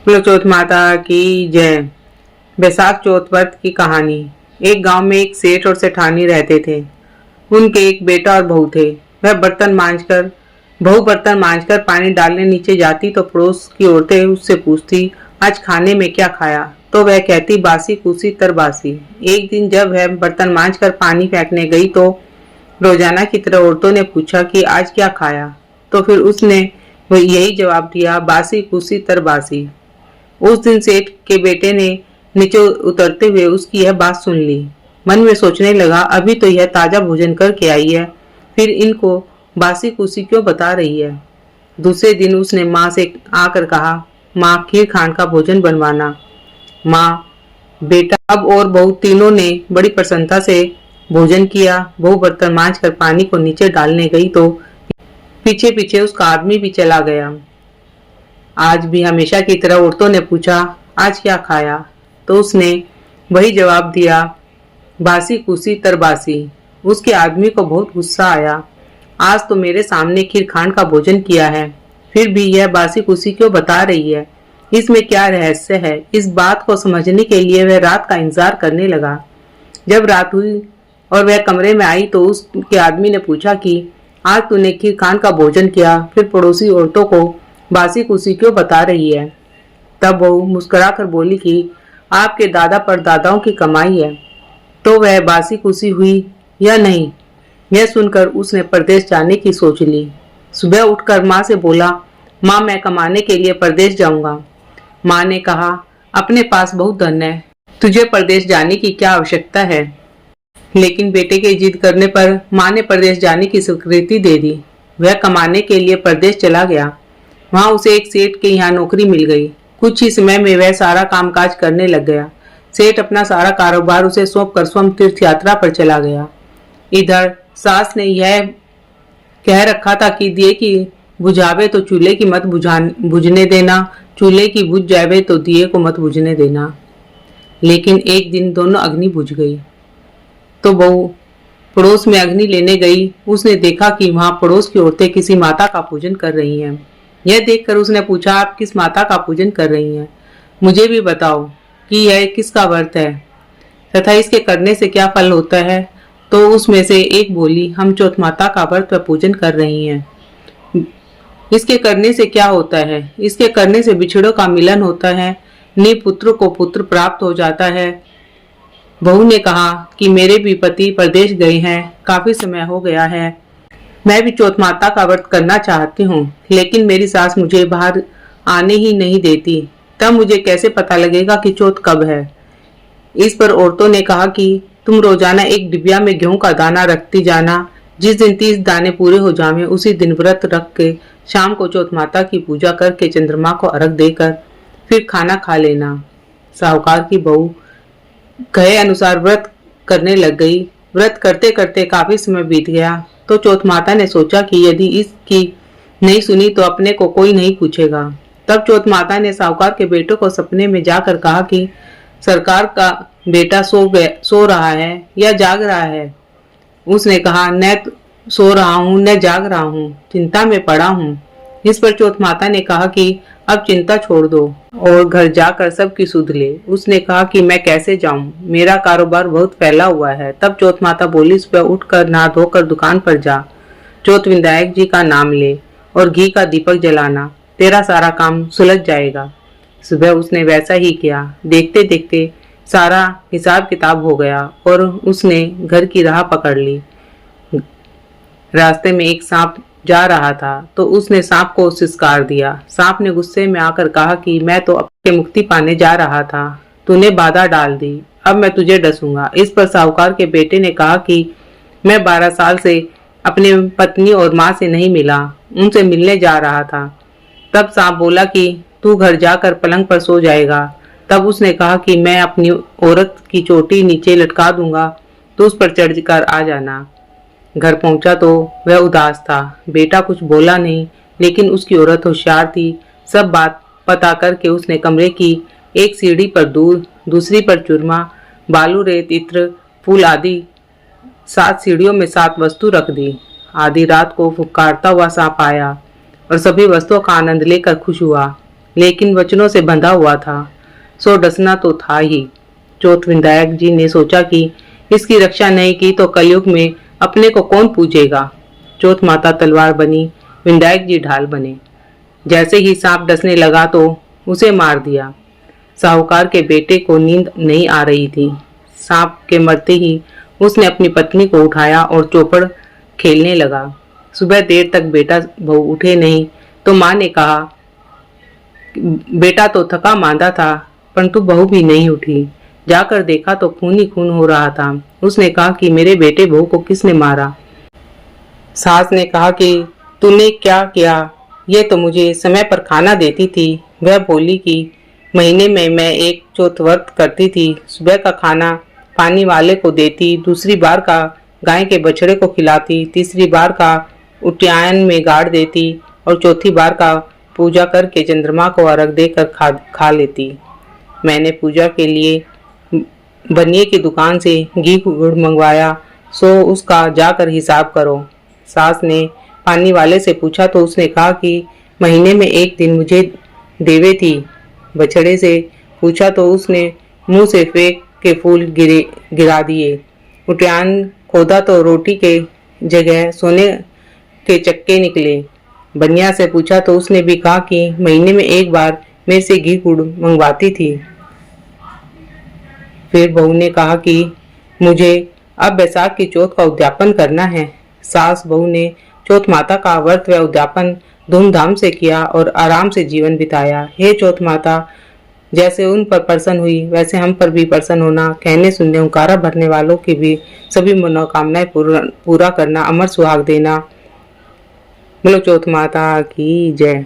बोलो चौथ माता की जय। बैसाख चौथ व्रत की कहानी। एक गांव में एक सेठ और सेठानी रहते थे। उनके एक बेटा और बहू थे। बहू बर्तन मांजकर पानी डालने नीचे जाती तो पड़ोस की औरतें उससे पूछती, आज खाने में क्या खाया? तो वह कहती, बासी कुसी तरबासी। एक दिन जब वह बर्तन मांजकर पानी फेंकने गई तो रोजाना की तरह औरतों ने पूछा कि आज क्या खाया? तो फिर उसने वो यही जवाब दिया, बासी कुसी तरबासी। उस दिन सेठ के बेटे ने नीचे उतरते हुए उसकी यह बात सुन ली। मन में सोचने लगा, अभी तो यह ताजा भोजन करके आई है, फिर इनको बासी कुसी क्यों बता रही है। दूसरे दिन उसने माँ से आकर कहा, माँ खीर खांड का भोजन बनवाना। माँ, बेटा अब और बहू तीनों ने बड़ी प्रसन्नता से भोजन किया। बहू बर्तन मांज कर पानी को नीचे डालने गई तो पीछे पीछे उसका आदमी भी चला गया। आज भी हमेशा की तरह औरतों ने पूछा, आज क्या खाया? तो उसने वही जवाब दिया, बासी कुसी तरबासी। उसके आदमी को बहुत गुस्सा आया। आज तो मेरे सामने खीर खांड का भोजन किया है, फिर भी यह बासी कुसी क्यों बता रही है? इसमें क्या रहस्य है? इस बात को समझने के लिए वह रात का इंतजार करने लगा। जब रात हुई और वह कमरे में आई तो उसके आदमी ने पूछा कि आज तूने खीर खांड का भोजन किया, फिर पड़ोसी औरतों को बासी कुसी क्यों बता रही है? तब बहू मुस्कुराकर बोली कि आपके दादा परदादाओं की कमाई है। तो वह बासी कुसी हुई या नहीं, यह सुनकर उसने परदेश जाने की सोच ली। सुबह उठकर माँ से बोला, माँ मैं कमाने के लिए परदेश जाऊंगा। माँ ने कहा, अपने पास बहुत धन है, तुझे परदेश जाने की क्या आवश्यकता है? लेकिन बेटे के जिद करने पर माँ ने परदेश जाने की स्वीकृति दे दी। वह कमाने के लिए परदेश चला गया। वहां उसे एक सेठ के यहाँ नौकरी मिल गई। कुछ ही समय में वह सारा कामकाज करने लग गया। सेठ अपना सारा कारोबार उसे सौंप कर स्वयं तीर्थ यात्रा पर चला गया। इधर सास ने यह कह रखा था कि दिए की बुझावे तो चूल्हे की मत बुझने देना, चूल्हे की बुझ जावे तो दिए को मत बुझने देना। लेकिन एक दिन दोनों अग्नि बुझ गई तो बहू पड़ोस में अग्नि लेने गई। उसने देखा कि वहां पड़ोस की औरतें किसी माता का पूजन कर रही हैं। यह देखकर उसने पूछा, आप किस माता का पूजन कर रही हैं? मुझे भी बताओ कि यह किसका व्रत है तथा इसके करने से क्या फल होता है। तो उसमें से एक बोली, हम चौथ माता का व्रत व पूजन कर रही हैं। इसके करने से क्या होता है? इसके करने से बिछड़ों का मिलन होता है, निपुत्र को पुत्र प्राप्त हो जाता है। बहू ने कहा कि मेरे भी पति परदेश गए हैं, काफी समय हो गया है। मैं भी चौथ माता का व्रत करना चाहती हूँ, लेकिन मेरी सास मुझे बाहर आने ही नहीं देती। तब मुझे कैसे पता लगेगा कि चौथ कब है? इस पर औरतों ने कहा कि तुम रोजाना एक डिबिया में गेहूं का दाना रखती जाना। जिस दिन 30 दाने पूरे हो जावे उसी दिन व्रत रख के शाम को चौथ माता की पूजा करके चंद्रमा को अर्घ देकर फिर खाना खा लेना। साहूकार की बहू कहे अनुसार व्रत करने लग गई। व्रत करते करते काफी समय बीत गया तो चौथ माता ने सोचा कि यदि इसकी नहीं सुनी तो अपने को कोई नहीं पूछेगा। तब चौथ माता ने साहूकार के बेटे को सपने में जाकर कहा कि सरकार का बेटा सो रहा है या जाग रहा है। उसने कहा, न सो रहा हूँ न जाग रहा हूँ, चिंता में पड़ा हूँ। इस पर चौथ माता ने कहा कि अब चिंता छोड़ दो और घर जाकर सबकी सुध ले। उसने कहा कि मैं कैसे जाऊं, मेरा कारोबार बहुत फैला हुआ है। तब चौथ माता बोली, सुबह उठकर नहा धोकर दुकान पर जा, चौथ विनायक जी का नाम ले और घी का दीपक जलाना, तेरा सारा काम सुलझ जाएगा। सुबह उसने वैसा ही किया। देखते देखते सारा हिसाब किताब हो गया और उसने घर की राह पकड़ ली। रास्ते में एक सांप जा रहा था तो उसने सांप को सिसकार दिया। सांप ने गुस्से में आकर कहा कि मैं तो अपने मुक्ति पाने जा रहा था, तूने बाधा डाल दी, अब मैं तुझे डसूंगा। इस पर साहूकार के बेटे ने कहा कि मैं 12 साल से अपने पत्नी और माँ से नहीं मिला, उनसे मिलने जा रहा था। तब सांप बोला कि तू घर जाकर पलंग पर सो जाएगा। तब उसने कहा कि मैं अपनी औरत की चोटी नीचे लटका दूंगा, तो उस पर चढ़कर आ जाना। घर पहुंचा तो वह उदास था। बेटा कुछ बोला नहीं, लेकिन उसकी औरत होशियार थी। सब बात पता करके उसने कमरे की एक सीढ़ी पर दूध, दूसरी पर चूरमा, बालू, रेत, इत्र, फूल आदि 7 सीढ़ियों में 7 वस्तु रख दी। आधी रात को फुफकारता हुआ सांप आया और सभी वस्तुओं का आनंद लेकर खुश हुआ। लेकिन वचनों से बंधा हुआ था, सो डसना तो था ही। चौथ विधायक जी ने सोचा कि इसकी रक्षा नहीं की तो कलयुग में अपने को कौन पूजेगा। चौथ माता तलवार बनी, विधायक जी ढाल बने। जैसे ही सांप डसने लगा तो उसे मार दिया। साहूकार के बेटे को नींद नहीं आ रही थी। सांप के मरते ही उसने अपनी पत्नी को उठाया और चौपड़ खेलने लगा। सुबह देर तक बेटा बहू उठे नहीं तो माँ ने कहा, बेटा तो थका मांदा था परंतु बहू भी नहीं उठी। जाकर देखा तो खून ही खून हो रहा था। उसने कहा कि मेरे बेटे बहू को किसने मारा। सास ने कहा कि तूने क्या किया, ये तो मुझे समय पर खाना देती थी। वह बोली कि महीने में मैं एक चौथ व्रत करती थी, सुबह का खाना पानी वाले को देती, दूसरी बार का गाय के बछड़े को खिलाती, तीसरी बार का उट्यायन में गाड़ देती और चौथी बार का पूजा करके चंद्रमा को अर्घ देकर खा लेती। मैंने पूजा के लिए बनिए की दुकान से घी गुड़ मंगवाया, सो उसका जाकर हिसाब करो। सास ने पानी वाले से पूछा तो उसने कहा कि महीने में एक दिन मुझे देवे थी। बछड़े से पूछा तो उसने मुंह से फेंक के फूल गिरा दिए। उट्यान खोदा तो रोटी के जगह सोने के चक्के निकले। बनिया से पूछा तो उसने भी कहा कि महीने में एक बार मेरे से घी गुड़ मंगवाती थी। फिर बहू ने कहा कि मुझे अब बैसाख की चौथ का उद्यापन करना है। सास बहू ने चौथ माता का व्रत व उद्यापन धूमधाम से किया और आराम से जीवन बिताया। हे चौथ माता, जैसे उन पर प्रसन्न हुई वैसे हम पर भी प्रसन्न होना। कहने सुनने हुंकारा भरने वालों की भी सभी मनोकामनाएं पूरा करना। अमर सुहाग देना। बोलो चौथ माता की जय।